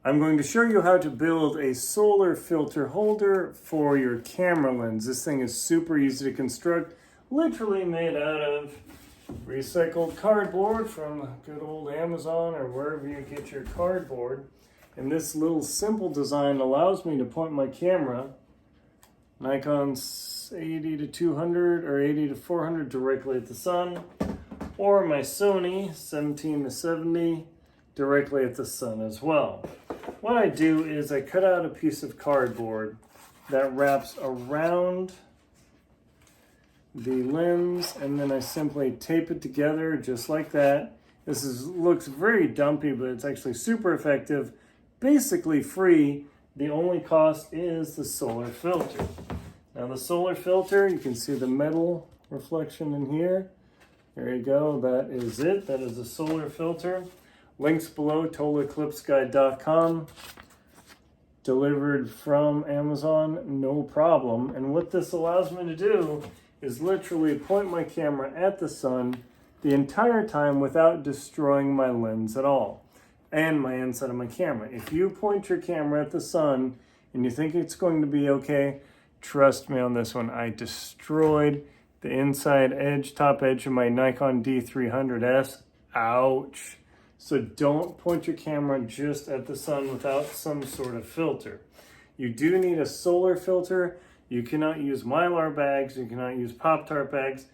I'm going to show you how to build a solar filter holder for your camera lens. This thing is super easy to construct, literally made out of recycled cardboard from good old Amazon or wherever you get your cardboard. And this little simple design allows me to point my camera, Nikon's 80 to 200 or 80 to 400 directly at the sun, or my Sony 17 to 70 directly at the sun as well. What I do is I cut out a piece of cardboard that wraps around the lens, and then I simply tape it together just like that. This looks very dumpy, but it's actually super effective, basically free. The only cost is the solar filter. Now the solar filter, you can see the metal reflection in here. There you go, that is it. That is the solar filter. Links below, totaleclipseguide.com. Delivered from Amazon, no problem. And what this allows me to do is literally point my camera at the sun the entire time without destroying my lens at all and my inside of my camera. If you point your camera at the sun and you think it's going to be okay, trust me on this one. I destroyed the inside edge, top edge of my Nikon D300S. Ouch. So don't point your camera just at the sun without some sort of filter. You do need a solar filter. You cannot use Mylar bags. You cannot use Pop-Tart bags.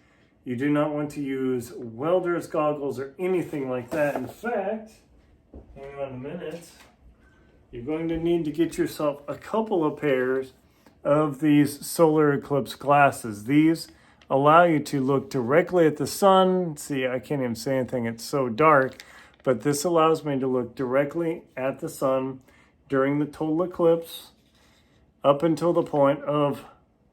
You do not want to use welder's goggles or anything like that. In fact, hang on a minute, you're going to need to get yourself a couple of pairs of these solar eclipse glasses. These allow you to look directly at the sun. See, I can't even say anything, it's so dark, but this allows me to look directly at the sun during the total eclipse up until the point of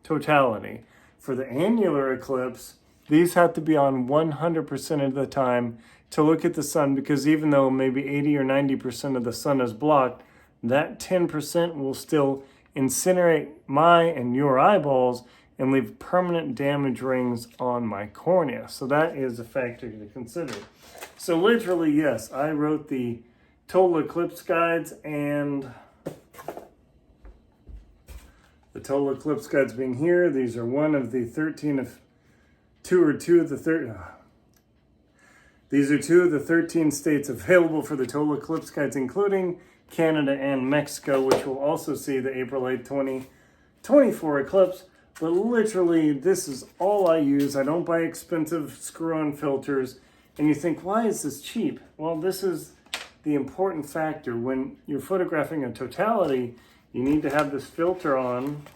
totality. For the annular eclipse, these have to be on 100% of the time to look at the sun, because even though maybe 80 or 90% of the sun is blocked, that 10% will still incinerate my and your eyeballs and leave permanent damage rings on my cornea. So that is a factor to consider. So literally, yes, I wrote the total eclipse guides, and the total eclipse guides being here, these are one of the 13 of two of the 13. These are 2 of the 13 states available for the total eclipse guides, including Canada and Mexico, which will also see the April 8, 2024 eclipse. But literally, this is all I use. I don't buy expensive screw-on filters. And you think, why is this cheap? Well, this is the important factor. When you're photographing a totality, you need to have this filter on,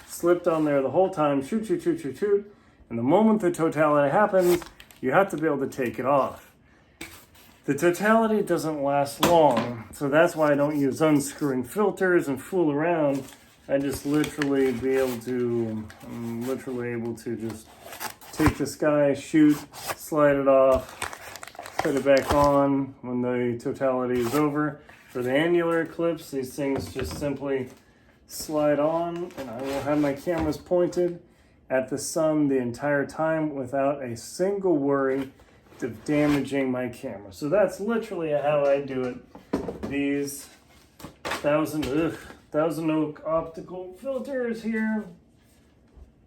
slipped on there the whole time, shoot, shoot, shoot, shoot, shoot. And the moment the totality happens, you have to be able to take it off. The totality doesn't last long, so that's why I don't use unscrewing filters and fool around. I just I'm literally able to just take this guy, shoot, slide it off, put it back on when the totality is over. For the annular eclipse, these things just simply slide on, and I will have my cameras pointed at the sun the entire time without a single worry of damaging my camera. So that's literally how I do it. These thousand oak optical filters here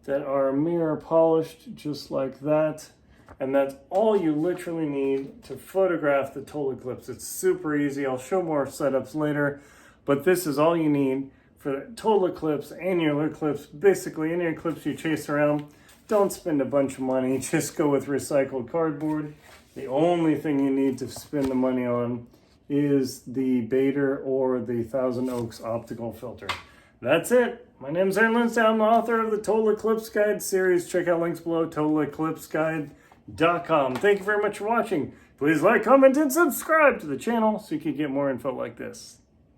that are mirror polished just like that. And that's all you literally need to photograph the total eclipse. It's super easy. I'll show more setups later, but this is all you need for the total eclipse, annular eclipse, basically any eclipse you chase around. Don't spend a bunch of money, just go with recycled cardboard. The only thing you need to spend the money on is the Bader or the Thousand Oaks optical filter. That's it. My name's Aaron Lindsay. I'm the author of the Total Eclipse Guide series. Check out links below, totaleclipseguide.com. Thank you very much for watching. Please like, comment, and subscribe to the channel so you can get more info like this.